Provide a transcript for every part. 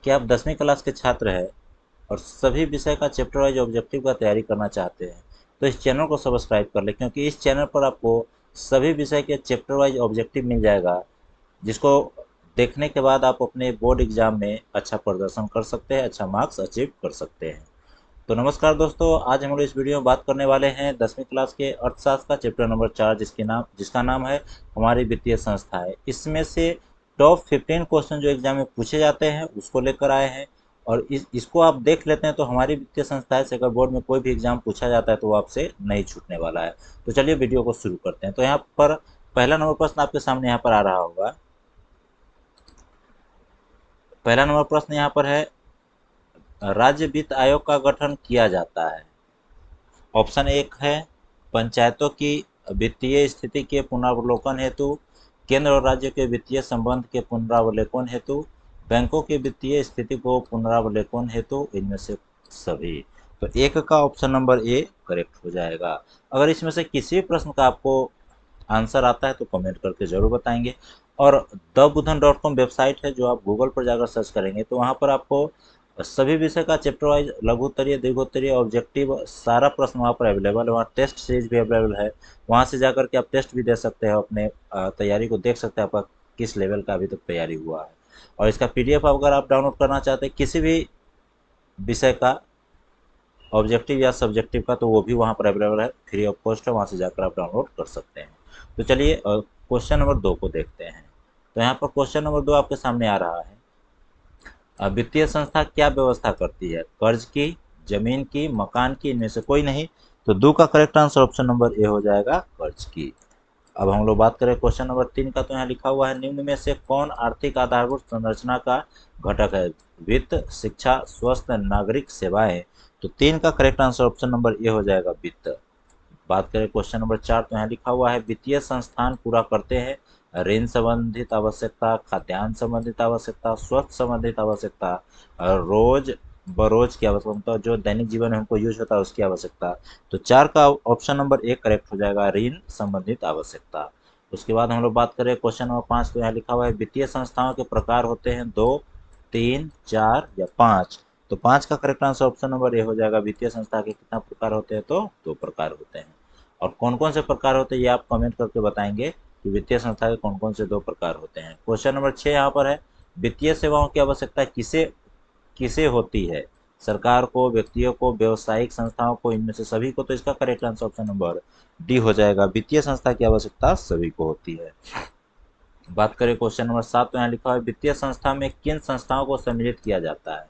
कि आप 10वीं क्लास के छात्र हैं और सभी विषय का चैप्टर वाइज ऑब्जेक्टिव का तैयारी करना चाहते हैं तो इस चैनल को सब्सक्राइब कर लें, क्योंकि इस चैनल पर आपको सभी विषय के चैप्टर वाइज ऑब्जेक्टिव मिल जाएगा, जिसको देखने के बाद आप अपने बोर्ड एग्जाम में अच्छा प्रदर्शन कर सकते हैं, अच्छा मार्क्स अचीव कर सकते हैं। तो नमस्कार दोस्तों, आज हम लोग इस वीडियो में बात करने वाले हैं 10वीं क्लास के अर्थशास्त्र का चैप्टर नंबर 4, जिसका नाम है हमारी वित्तीय संस्थाएं। इसमें से टॉप 15 क्वेश्चन जो एग्जाम में पूछे जाते हैं उसको लेकर आए हैं, और इसको आप देख लेते हैं तो हमारी वित्तीय संस्थाएं से अगर बोर्ड में कोई भी एग्जाम पूछा जाता है तो वो आपसे नहीं छूटने वाला है। तो चलिए वीडियो को शुरू करते हैं। तो यहाँ पर पहला नंबर प्रश्न आपके सामने यहाँ पर आ रहा होगा। पहला नंबर प्रश्न यहाँ पर है, राज्य वित्त आयोग का गठन किया जाता है। ऑप्शन एक है पंचायतों की वित्तीय स्थिति के पुनरावलोकन हेतु, केंद्र और राज्य के वित्तीय संबंध के पुनरावलोकन हेतु, बैंकों की वित्तीय स्थिति को पुनरावलोकन हेतु, इनमें से सभी। तो एक का ऑप्शन नंबर ए करेक्ट हो जाएगा। अगर इसमें से किसी भी प्रश्न का आपको आंसर आता है तो कमेंट करके जरूर बताएंगे। और thebuddhan.com वेबसाइट है, जो आप गूगल पर जाकर सर्च करेंगे तो वहाँ पर आपको सभी विषय का चैप्टर वाइज लघु उत्तरीय, दीर्घ उत्तरीय, ऑब्जेक्टिव सारा प्रश्न वहाँ पर अवेलेबल है। वहाँ टेस्ट सीरीज भी अवेलेबल है, वहाँ से जाकर के आप टेस्ट भी दे सकते हैं, अपने तैयारी को देख सकते हैं आपका किस लेवल का अभी तक तैयारी हुआ है। और इसका पीडीएफ अगर आप डाउनलोड करना चाहते हैं किसी भी विषय का, ऑब्जेक्टिव या सब्जेक्टिव का, तो वो भी वहाँ पर अवेलेबल है, फ्री ऑफ कॉस्ट है, वहाँ से जाकर आप डाउनलोड कर सकते हैं। तो चलिए क्वेश्चन नंबर 2 को देखते हैं। तो यहाँ पर क्वेश्चन नंबर 2 आपके सामने आ रहा है, वित्तीय संस्था क्या व्यवस्था करती है? कर्ज की, जमीन की, मकान की, इनमें से कोई नहीं। तो दो का correct answer option number A हो जाएगा, कर्ज की। अब हम लोग बात करें क्वेश्चन नंबर 3 का। तो यहाँ लिखा हुआ है, निम्न में से कौन आर्थिक आधारभूत संरचना का घटक है? वित्त, शिक्षा, स्वास्थ्य, नागरिक सेवाएं। तो 3 का correct answer option number A हो जाएगा, वित्त। बात करें क्वेश्चन नंबर 4। तो यहाँ लिखा हुआ है, वित्तीय संस्थान पूरा करते हैं ऋण संबंधित आवश्यकता, खाद्यान्न संबंधित आवश्यकता, स्वास्थ्य संबंधित आवश्यकता, रोज बरोज की आवश्यकता, जो दैनिक जीवन में हमको यूज होता है उसकी आवश्यकता। तो 4 का ऑप्शन नंबर ए करेक्ट हो जाएगा, ऋण संबंधित आवश्यकता। उसके बाद हम लोग बात करें क्वेश्चन नंबर 5। तो यहाँ लिखा हुआ है, वित्तीय संस्थाओं के प्रकार होते हैं 2, 3, 4 या 5। तो 5 का correct answer option number A हो जाएगा, वित्तीय संस्था के कितना प्रकार होते हैं? तो 2 प्रकार होते हैं। और कौन कौन से प्रकार होते हैं ये आप कमेंट करके बताएंगे कि वित्तीय संस्था के कौन कौन से 2 प्रकार होते हैं। क्वेश्चन नंबर 6 यहाँ पर है, वित्तीय सेवाओं की आवश्यकता किसे किसे होती है? सरकार को, व्यक्तियों को, व्यवसायिक संस्थाओं को, इनमें से सभी को। तो इसका correct answer option number D हो जाएगा, वित्तीय संस्था की आवश्यकता सभी को होती है। बात करें क्वेश्चन नंबर 7। तो यहाँ लिखा है, वित्तीय संस्था में किन संस्थाओं को सम्मिलित किया जाता है?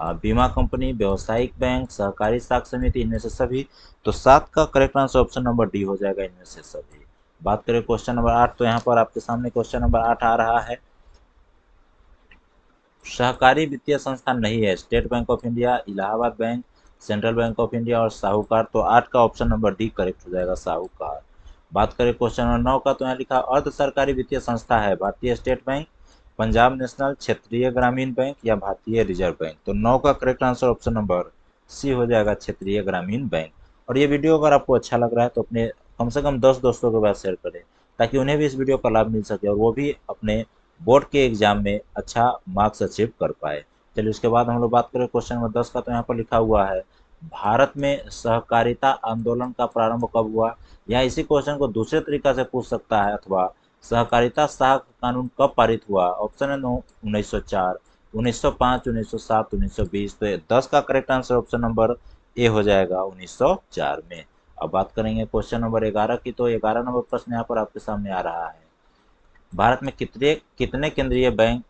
बीमा कंपनी, व्यवसायिक बैंक, सहकारी साख समिति, इनमें से सभी। तो 7 का correct answer option number D हो जाएगा, इनमें से सभी। बात करें क्वेश्चन नंबर 8। तो यहाँ पर आपके सामने क्वेश्चन नंबर 8 आ रहा है, सहकारी वित्तीय संस्थान नहीं है? State bank of India, Allahabad bank, central bank of India और साहूकार। तो 8 का ऑप्शन नंबर डी करेक्ट हो जाएगा, साहूकार। बात करें क्वेश्चन नंबर 9 का। तो यहाँ लिखा, अर्ध सरकारी वित्तीय संस्था है? भारतीय स्टेट बैंक, पंजाब नेशनल, क्षेत्रीय ग्रामीण बैंक या भारतीय रिजर्व बैंक। तो 9 का correct answer option number C हो जाएगा, क्षेत्रीय ग्रामीण बैंक। और ये वीडियो अगर आपको अच्छा लग रहा है तो अपने कम से कम 10 दोस्तों के पास शेयर करें, ताकि उन्हें भी इस वीडियो का लाभ मिल सके और वो भी अपने बोर्ड के एग्जाम में अच्छा मार्क्स अचीव कर पाए। चलिए उसके बाद हम लोग बात करें क्वेश्चन नंबर 10 का। तो यहाँ पर लिखा हुआ है, भारत में सहकारिता आंदोलन का प्रारंभ कब हुआ? या इसी क्वेश्चन को दूसरे तरीका से पूछ सकता है, अथवा सहकारिता साख कानून कब पारित हुआ? ऑप्शन है 1904, 1905, 1907, 1920। तो 10 का correct answer option number A हो जाएगा, 1904 में। अब बात करेंगे क्वेश्चन नंबर 11 की। तो 11 नंबर प्रश्न यहाँ पर आपके सामने आ रहा है, भारत में कितने कितने केंद्रीय बैंक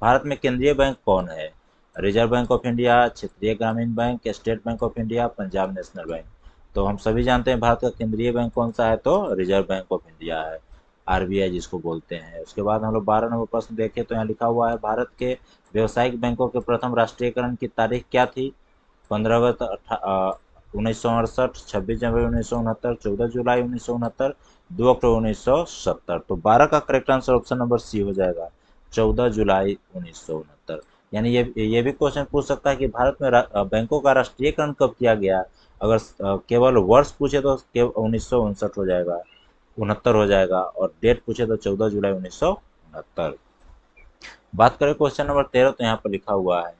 भारत में केंद्रीय बैंक कौन है? रिजर्व बैंक ऑफ इंडिया, क्षेत्रीय ग्रामीण bank, state bank of India, Punjab national bank. तो हम सभी जानते हैं भारत का केंद्रीय बैंक कौन सा है? तो रिजर्व बैंक ऑफ इंडिया है, आरबीआई जिसको बोलते हैं। उसके बाद हम लोग 12 नंबर प्रश्न देखें। तो यहाँ लिखा हुआ है, भारत के व्यावसायिक बैंकों के प्रथम राष्ट्रीयकरण की तारीख क्या थी? 15 अगस्त 1968, 26 जनवरी 1969, 14 जुलाई 1969, 2 अक्टूबर 1970। तो 12 का correct answer option number C हो जाएगा, 14 जुलाई 1969। यानी ये भी क्वेश्चन पूछ सकता है कि भारत में बैंकों का राष्ट्रीयकरण कब किया गया? अगर केवल वर्ष पूछे तो 1959 हो जाएगा, 69 हो जाएगा, और डेट पूछे तो 14 जुलाई 1969। बात करें क्वेश्चन नंबर 13, तो यहाँ पर लिखा हुआ है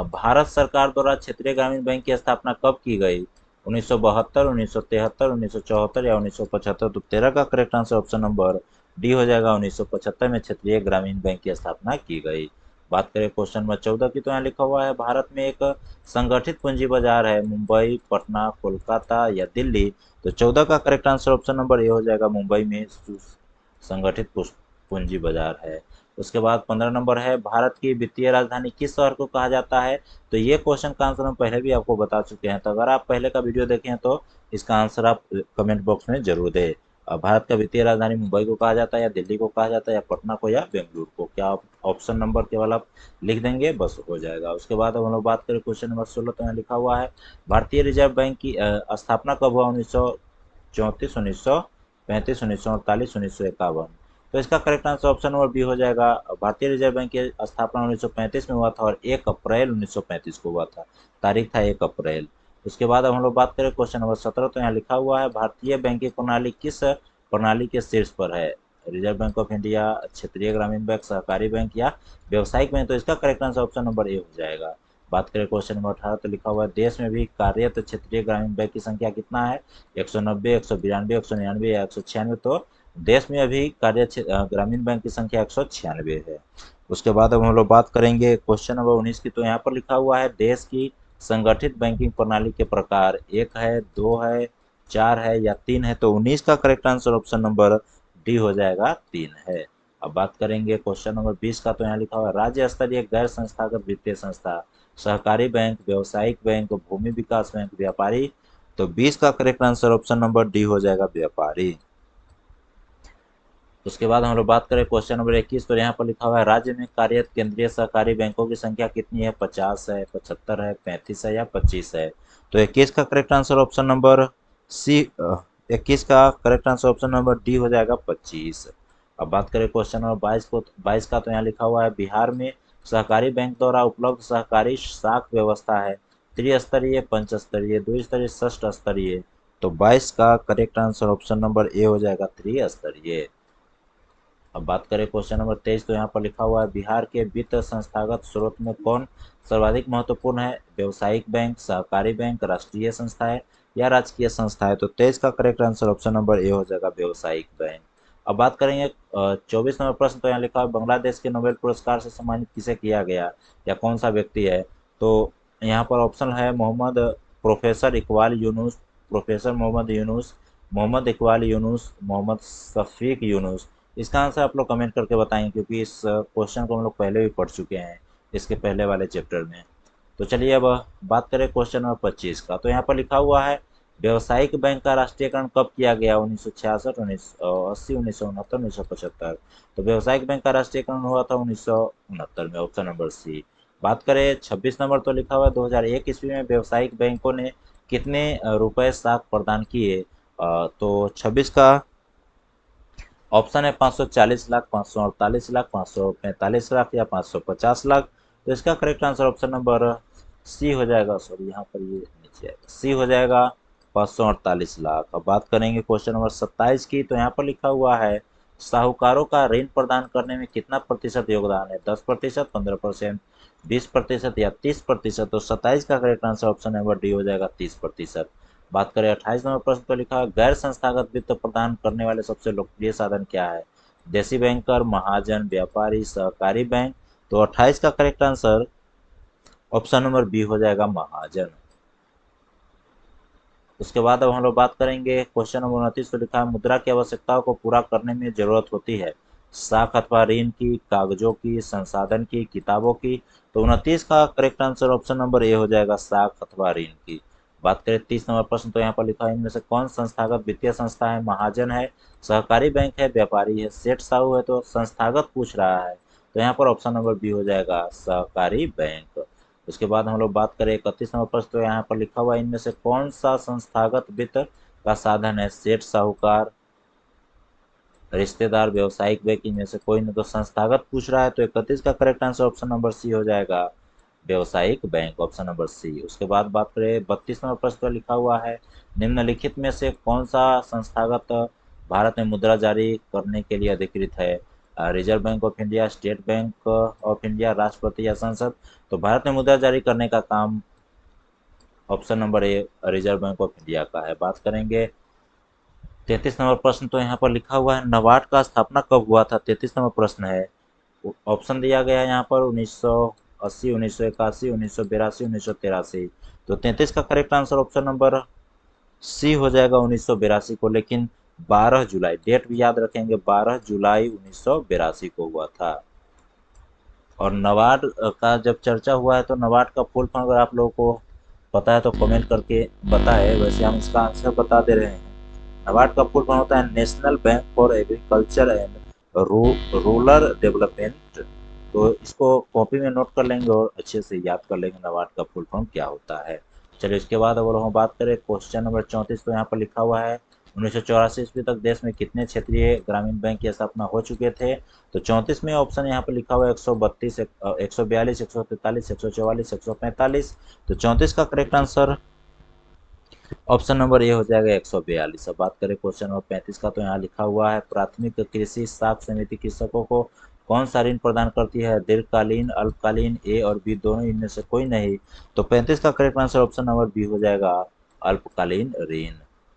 भारत सरकार द्वारा क्षेत्रीय ग्रामीण बैंक की स्थापना कब की गई? 1972, 1973, 1974 या 1975? तो 13 का correct answer option number D हो जाएगा। 1975 में क्षेत्रीय ग्रामीण बैंक की स्थापना की गई। बात करें क्वेश्चन नंबर 14 की, तो यहाँ लिखा हुआ है भारत में एक संगठित पूंजी बाजार है, मुंबई, पटना, कोलकाता या दिल्ली? तो 14 का correct answer option number A हो जाएगा, मुंबई में संगठित पूंजी बाजार है। उसके बाद 15 नंबर है, भारत की वित्तीय राजधानी किस शहर को कहा जाता है? तो ये क्वेश्चन का आंसर हम पहले भी आपको बता चुके हैं, तो अगर आप पहले का वीडियो देखें तो इसका आंसर आप कमेंट बॉक्स में जरूर दें। भारत का वित्तीय राजधानी मुंबई को कहा जाता है, या दिल्ली को कहा जाता है, या पटना को, या बेंगलुरु को? क्या आप ऑप्शन नंबर केवल आप लिख देंगे, बस हो जाएगा। उसके बाद अब हम लोग बात करें क्वेश्चन नंबर 16, तो यहाँ लिखा हुआ है भारतीय रिजर्व बैंक की स्थापना कब हुआ? 1934, 1935, 1948, 1951? तो इसका correct answer option number B हो जाएगा। भारतीय रिजर्व बैंक की स्थापना 1935 में हुआ था, और 1 अप्रैल 1935 को हुआ था। तारीख था 1 अप्रैल। उसके बाद अब हम लोग बात करें क्वेश्चन नंबर 17, तो यहाँ लिखा हुआ है भारतीय बैंकिंग प्रणाली किस प्रणाली के शीर्ष पर है? रिजर्व बैंक ऑफ इंडिया, क्षेत्रीय ग्रामीण बैंक, सहकारी बैंक, या व्यवसायिक बैंक? तो इसका correct answer option number A हो जाएगा। बात करें क्वेश्चन नंबर 18, तो लिखा हुआ है देश में भी कार्यरत क्षेत्रीय ग्रामीण बैंक की संख्या कितना है? 190, 192, 199 या 196? तो देश में अभी ग्रामीण बैंक की संख्या 196 है। उसके बाद अब हम लोग बात करेंगे क्वेश्चन नंबर 19 की, तो यहाँ पर लिखा हुआ है देश की संगठित बैंकिंग प्रणाली के प्रकार 1 है, 2 है, 4 है, या 3 है? तो 19 का correct answer option number D हो जाएगा, 3 है। अब बात करेंगे क्वेश्चन नंबर 20 का, तो यहाँ लिखा हुआ है राज्य स्तरीय गैर संस्थागत वित्तीय संस्था, सहकारी बैंक, व्यवसायिक बैंक, भूमि विकास बैंक, व्यापारी? तो 20 का correct answer option number D हो जाएगा, व्यापारी। उसके बाद हम लोग बात करें क्वेश्चन नंबर 21, तो यहाँ पर लिखा हुआ है राज्य में कार्यरत केंद्रीय सहकारी बैंकों की संख्या कितनी है? 50 है, 75 है, 35 है, या 25 है? तो 21 का correct answer option number C 21 का correct answer option number D हो जाएगा, 25। अब बात करें क्वेश्चन नंबर 22 का, तो यहाँ लिखा हुआ है बिहार में सहकारी बैंक द्वारा उपलब्ध सहकारी शाख व्यवस्था है त्रिस्तरीय, पंचस्तरीय, द्विस्तरीय, षष्ठ स्तरीय? तो 22 का correct answer option number A हो जाएगा, त्रिस्तरीय। अब बात करें क्वेश्चन नंबर 23, तो यहाँ पर लिखा हुआ है बिहार के वित्त संस्थागत स्रोत में कौन सर्वाधिक महत्वपूर्ण है? व्यवसायिक बैंक, सहकारी बैंक, राष्ट्रीय संस्थाएं, या राजकीय संस्थाएं? तो 23 का correct answer option number A हो जाएगा, व्यवसायिक बैंक। अब बात करेंगे 24 नंबर प्रश्न, तो यहाँ लिखा है बांग्लादेश के नोबेल पुरस्कार से सम्मानित किसे किया गया, या कौन सा व्यक्ति है? तो यहाँ पर ऑप्शन है मोहम्मद, प्रोफेसर इकबाल यूनुस, प्रोफेसर मोहम्मद यूनुस, मोहम्मद इकबाल यूनुस, मोहम्मद शफीक यूनुस? इसका आंसर आप लोग कमेंट करके बताएं, क्योंकि इस क्वेश्चन को हम लोग पहले भी पढ़ चुके हैं इसके पहले वाले चैप्टर में। तो चलिए अब बात करें क्वेश्चन नंबर 25 का, तो यहाँ पर लिखा हुआ है व्यवसायिक बैंक का राष्ट्रीयकरण कब किया गया? 1966, 1980, 1969, 1975? तो व्यवसायिक बैंक का राष्ट्रीयकरण हुआ था 1969 में, ऑप्शन नंबर सी। बात करें 26 नंबर, तो लिखा हुआ है 2001 ईस्वी में व्यवसायिक बैंकों ने कितने रुपए साख प्रदान किए? तो 26 का ऑप्शन है 540 लाख, 548 लाख, 545 लाख, या 550 लाख? तो इसका correct answer option number C हो जाएगा। सॉरी, यहाँ पर ये नीचे सी हो जाएगा, 548 लाख। अब बात करेंगे क्वेश्चन नंबर 27 की, तो यहाँ पर लिखा हुआ है साहूकारों का ऋण प्रदान करने में कितना प्रतिशत योगदान है? 10%, 15%, 20% या 30%? तो 27 का correct answer option number D हो जाएगा, 30%। बात करें 28 नंबर प्रश्न पर, लिखा है गैर संस्थागत वित्त प्रदान करने वाले सबसे लोकप्रिय साधन क्या है? देसी बैंकर, महाजन, व्यापारी, सहकारी बैंक? तो 28 का correct answer option number B हो जाएगा, महाजन। उसके बाद अब हम लोग बात करेंगे क्वेश्चन नंबर 29, तो लिखा है मुद्रा की आवश्यकताओं को पूरा करने में जरूरत होती है साख अथवा ऋण की, कागजों की, संसाधन की, किताबों की? तो 29 का correct answer option number A हो जाएगा, साख अथवा ऋण की। बात करें 30 नंबर प्रश्न, तो यहाँ पर लिखा है इनमें से कौन संस्थागत वित्तीय संस्था है? महाजन है, सहकारी बैंक है, व्यापारी है, सेठ साहू है? तो संस्थागत पूछ रहा है, तो यहाँ पर ऑप्शन नंबर बी हो जाएगा, सहकारी बैंक। उसके बाद हम लोग बात करें 31 नंबर प्रश्न, तो यहाँ पर लिखा हुआ है इनमें से कौन सा संस्थागत वित्त का साधन है? सेठ साहूकार, रिश्तेदार, व्यवसायिक बैंक? इनमें से कोई नहीं, तो संस्थागत पूछ रहा है, तो 31 का correct answer option number C हो जाएगा, व्यवसायिक बैंक, ऑप्शन नंबर सी। उसके बाद बात करें 32 नंबर प्रश्न पर, लिखा हुआ है निम्नलिखित में से कौन सा संस्थागत भारत में मुद्रा जारी करने के लिए अधिकृत है? Reserve bank of India, state bank of India, राष्ट्रपति या संसद। तो भारत में मुद्रा जारी करने का काम option number a reserve bank of India का है। बात करेंगे 33 नंबर प्रश्न, तो यहाँ पर लिखा हुआ है नाबार्ड का स्थापना कब हुआ था। 33 नंबर प्रश्न है। ऑप्शन दिया गया है यहाँ पर 1980, 1981, 1982, 1983। तो 33 का correct answer option number C हो जाएगा 1982 को। लेकिन 12 जुलाई, डेट भी याद रखेंगे, 12 जुलाई 1982 को हुआ था। और नबार्ड का जब चर्चा हुआ है तो नबार्ड का फुल फॉर्म अगर आप लोगों को पता है तो कमेंट करके बताएं। वैसे हम इसका आंसर बता दे रहे हैं। नबार्ड का फुल फॉर्म होता है national bank for agriculture and rural development. तो इसको कॉपी में नोट कर लेंगे और अच्छे से याद कर लेंगे नबार्ड का फुल फॉर्म क्या होता है। चलिए इसके बाद अगर हम बात करें क्वेश्चन नंबर 34, तो यहाँ पर लिखा हुआ है 1984 ईस्वी तक देश में कितने क्षेत्रीय ग्रामीण बैंक की स्थापना हो चुके थे। तो 34 में ऑप्शन यहाँ पर लिखा हुआ है 132, 142, 143, 144, 145। तो 34 का correct answer option number A हो जाएगा 142। अब बात करें क्वेश्चन नंबर 35 का, तो यहाँ लिखा हुआ है प्राथमिक कृषि साख समिति कृषकों को कौन सा ऋण प्रदान करती है। दीर्घकालीन, अल्पकालीन, ए और बी दोनों, इनमें से कोई नहीं। तो 35 का correct answer option number B हो जाएगा अल्पकालीन ऋण।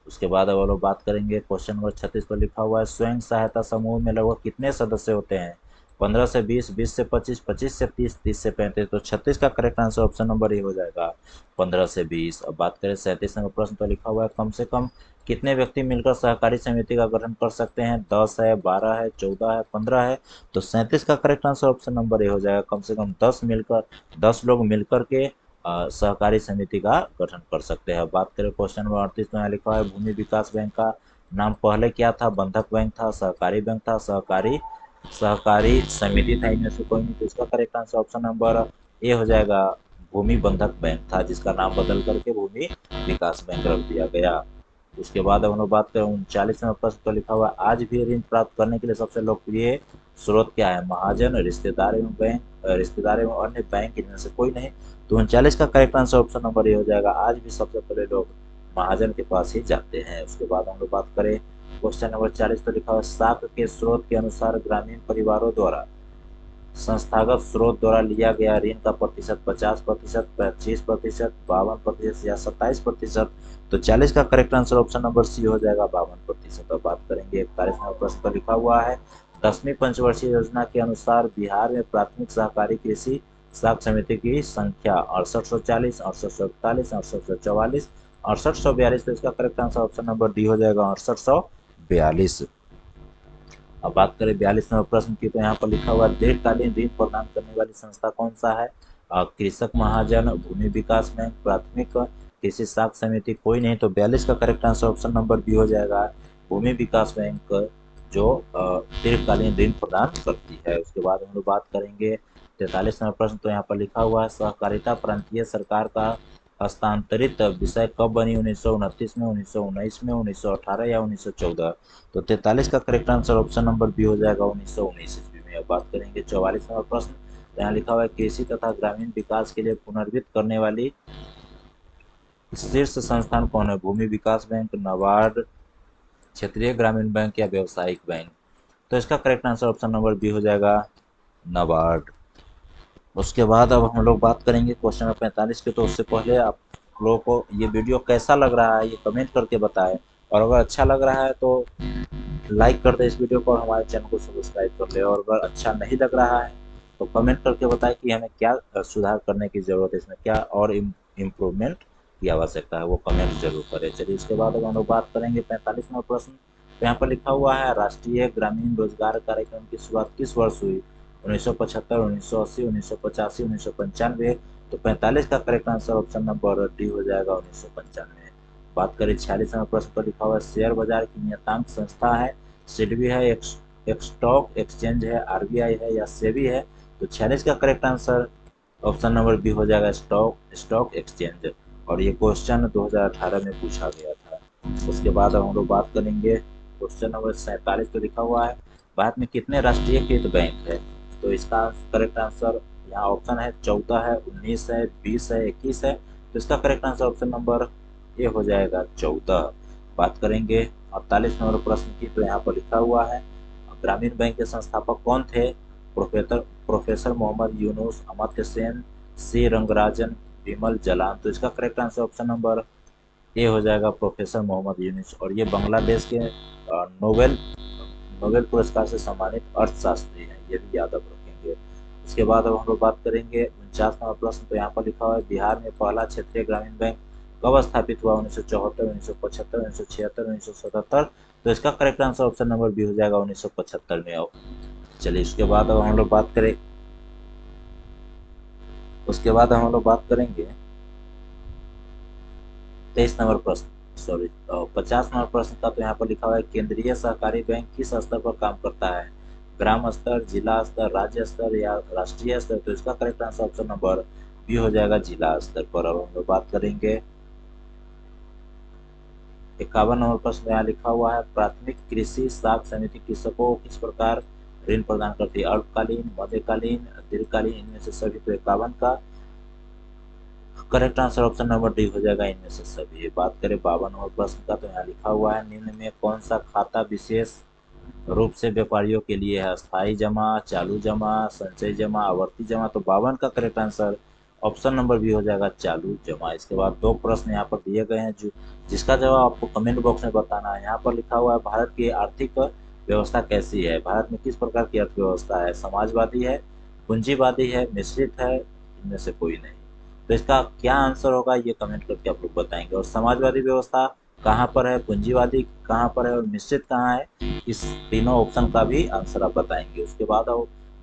उसके बाद अब लोग बात करेंगे क्वेश्चन नंबर 36 पर लिखा हुआ है स्वयं सहायता समूह में लगभग कितने सदस्य होते हैं। 15 से 20, 20 से 25, 25 से 30, 30 से 35। तो 36 का correct answer option number A हो जाएगा 15 से 20। अब बात करें 37 नंबर प्रश्न, तो लिखा हुआ है कम से कम कितने व्यक्ति मिलकर सहकारी समिति का गठन कर सकते हैं। 10 है, 12 है, 14 है, 15 है। तो 37 का correct answer option number A हो जाएगा कम से कम 10 लोग मिलकर के सहकारी समिति का गठन कर सकते हैं। बात करें क्वेश्चन नंबर 38, में यहाँ लिखा है भूमि विकास बैंक का नाम पहले क्या था। बंधक बैंक था, सहकारी बैंक था, सहकारी सहकारी समिति था, इनमें से कोई नहीं। तो इसका correct answer option number A हो जाएगा भूमि बंधक बैंक था, जिसका नाम बदल करके भूमि विकास बैंक रख दिया गया। उसके बाद हम लोग बात करें 39 में प्रश्न, तो लिखा हुआ आज भी ऋण प्राप्त करने के लिए सबसे लोकप्रिय स्रोत क्या है। महाजन, रिश्तेदार एवं बैंक, रिश्तेदार एवं अन्य बैंक, इनमें से कोई नहीं। तो 39 का correct answer option number A हो जाएगा आज भी सबसे पहले लोग महाजन के पास ही जाते हैं। उसके बाद हम लोग बात करें क्वेश्चन नंबर 40, तो लिखा हुआ साख के स्रोत के अनुसार ग्रामीण परिवारों द्वारा संस्थागत स्रोत द्वारा लिया गया ऋण का प्रतिशत 50%, 25%, 52% या 27%। तो 40 का correct answer option number C हो जाएगा 52%। अब बात करेंगे 41 नंबर प्रश्न पर लिखा हुआ है 10वीं पंचवर्षीय योजना के अनुसार बिहार में प्राथमिक सहकारी कृषि साख समिति की संख्या 6840, 6841, 6844, 6842। तो इसका correct answer option number D हो जाएगा 6842। अब बात करें 42 नंबर प्रश्न की, तो यहाँ पर लिखा हुआ दीर्घकालीन ऋण प्रदान करने वाली संस्था कौन सा है। कृषक महाजन, भूमि विकास बैंक, प्राथमिक कृषि साख समिति, कोई नहीं। तो 42 का correct answer option number B हो जाएगा भूमि विकास बैंक, जो दीर्घकालीन ऋण प्रदान करती है। उसके बाद हम लोग बात करेंगे 43 नंबर प्रश्न, तो यहाँ पर लिखा हुआ है सहकारिता प्रांतीय सरकार का हस्तांतरित विषय कब बनी। 1929 में, 1919 में, 1918 या 1914। तो 43 का correct answer option number B हो जाएगा 1919 ईस्वी में। अब बात करेंगे 44 नंबर प्रश्न, यहाँ लिखा हुआ है कृषि तथा ग्रामीण विकास के लिए पुनर्वित्त करने वाली शीर्ष संस्थान कौन है। भूमि विकास बैंक, नाबार्ड, क्षेत्रीय ग्रामीण बैंक या व्यवसायिक बैंक। तो इसका correct answer option number B हो जाएगा नाबार्ड। उसके बाद अब हम लोग बात करेंगे क्वेश्चन नंबर 45 के। तो उससे पहले आप लोगों को ये वीडियो कैसा लग रहा है ये कमेंट करके बताएं, और अगर अच्छा लग रहा है तो लाइक कर दे इस वीडियो को और हमारे चैनल को सब्सक्राइब कर ले। और अगर अच्छा नहीं लग रहा है तो कमेंट करके बताएं कि हमें क्या सुधार करने की ज़रूरत है, इसमें क्या और इम्प्रूवमेंट की आवश्यकता है, वो कमेंट जरूर करें। चलिए इसके बाद अब हम लोग बात करेंगे 45 नंबर प्रश्न। तो यहाँ पर लिखा हुआ है राष्ट्रीय ग्रामीण रोजगार कार्यक्रम की शुरुआत किस वर्ष हुई। 1975, 1980, 1985, 1995। तो 45 का correct answer option number D हो जाएगा 1995। बात करें 46 नंबर प्रश्न पर लिखा हुआ है शेयर बाजार की नियतांक संस्था है। सिडबी है, एक स्टॉक एक्सचेंज है, आरबीआई है या सेबी है। तो 46 का correct answer option number B हो जाएगा स्टॉक एक्सचेंज। और ये क्वेश्चन 2018 में पूछा गया था। उसके बाद हम लोग बात करेंगे क्वेश्चन नंबर 47 पे लिखा हुआ है भारत में कितने राष्ट्रीयकृत बैंक है। तो इसका करेक्ट आंसर यहाँ ऑप्शन है 14 है, 19 है, 20 है, 21 है। तो इसका correct answer option number A हो जाएगा 14। बात करेंगे 48 नंबर प्रश्न की। तो यहाँ पर लिखा हुआ है ग्रामीण बैंक के संस्थापक कौन थे? प्रोफेसर प्रोफेसर मोहम्मद यूनुस, अमर्त्य सेन, सी रंगराजन, विमल जलान। तो इसका correct answer option number A हो जाएगा, प्रोफेसर मोहम्मद यूनुस। और ये बांग्लादेश के नोबेल नोबेल पुरस्कार से सम्मानित अर्थशास्त्री हैं, ये भी याद आप रखेंगे। उसके बाद अब हम लोग बात करेंगे 49वां प्रश्न। तो यहाँ पर लिखा हुआ है, बिहार में पहला क्षेत्रीय ग्रामीण बैंक कब स्थापित हुआ? 1974, 1975, 1976, 1977। तो इसका correct answer option number B हो जाएगा, 1975 में। चलिए उसके बाद हम लोग बात करेंगे 23 नंबर प्रश्न, सॉरी 50 नंबर प्रश्न का। तो यहाँ पर लिखा हुआ है, केंद्रीय सहकारी बैंक किस स्तर पर काम करता है? ग्राम स्तर, जिला स्तर, राज्य स्तर या राष्ट्रीय स्तर? तो इसका correct answer option number B हो जाएगा, जिला स्तर पर। अब हम लोग बात करेंगे 51 नंबर प्रश्न। यहाँ लिखा हुआ है, प्राथमिक कृषि साख समिति कृषकों को किस प्रकार ऋण प्रदान करती है? अल्पकालीन, मध्यकालीन, दीर्घकालीन, इनमें से सभी। तो 51 का correct answer option number D हो जाएगा, इनमें से सभी। बात करें 52 और प्रश्न का। तो यहाँ लिखा हुआ है, निम्न में कौन सा खाता विशेष रूप से व्यापारियों के लिए है? स्थायी जमा, चालू जमा, संचय जमा, आवर्ती जमा। तो 52 का correct answer option number B हो जाएगा, चालू जमा। इसके बाद दो प्रश्न यहाँ पर दिए गए हैं, जो जिसका जवाब आपको कमेंट बॉक्स में बताना है। यहाँ पर लिखा हुआ है, भारत की आर्थिक व्यवस्था कैसी है? भारत में किस प्रकार की अर्थव्यवस्था है? समाजवादी है, पूंजीवादी है, मिश्रित है, इनमें से कोई नहीं। तो इसका क्या आंसर होगा, ये कमेंट करके आप लोग बताएंगे। और समाजवादी व्यवस्था कहाँ पर है, पूंजीवादी कहाँ पर है और मिश्रित कहाँ है, इस तीनों ऑप्शन का भी आंसर आप बताएंगे। उसके बाद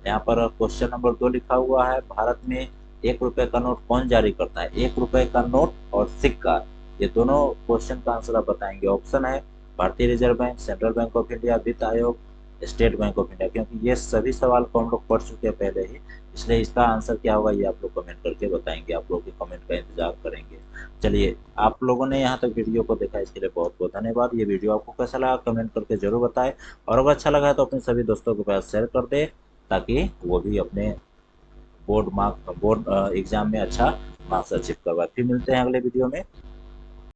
यहाँ पर क्वेश्चन नंबर 2 लिखा हुआ है, भारत में 1 रुपए का नोट कौन जारी करता है? 1 रुपए का नोट और सिक्का, ये दोनों क्वेश्चन का आंसर आप बताएंगे। ऑप्शन है भारतीय reserve bank, central bank of India, वित्त आयोग, स्टेट बैंक ऑफ इंडिया। क्योंकि ये सभी सवाल को हम लोग पढ़ चुके हैं पहले ही, इसलिए इसका आंसर क्या होगा ये आप लोग कमेंट करके बताएंगे। आप लोग के कमेंट का इंतजार करेंगे। चलिए, आप लोगों ने यहाँ तक वीडियो को देखा, इसके लिए बहुत बहुत धन्यवाद। ये वीडियो आपको कैसा लगा कमेंट करके जरूर बताएं, और अगर अच्छा लगा है तो अपने सभी दोस्तों के पास शेयर कर दे, ताकि वो भी अपने बोर्ड एग्जाम में अच्छा मार्क्स अचीव करवाए। फिर मिलते हैं अगले वीडियो में।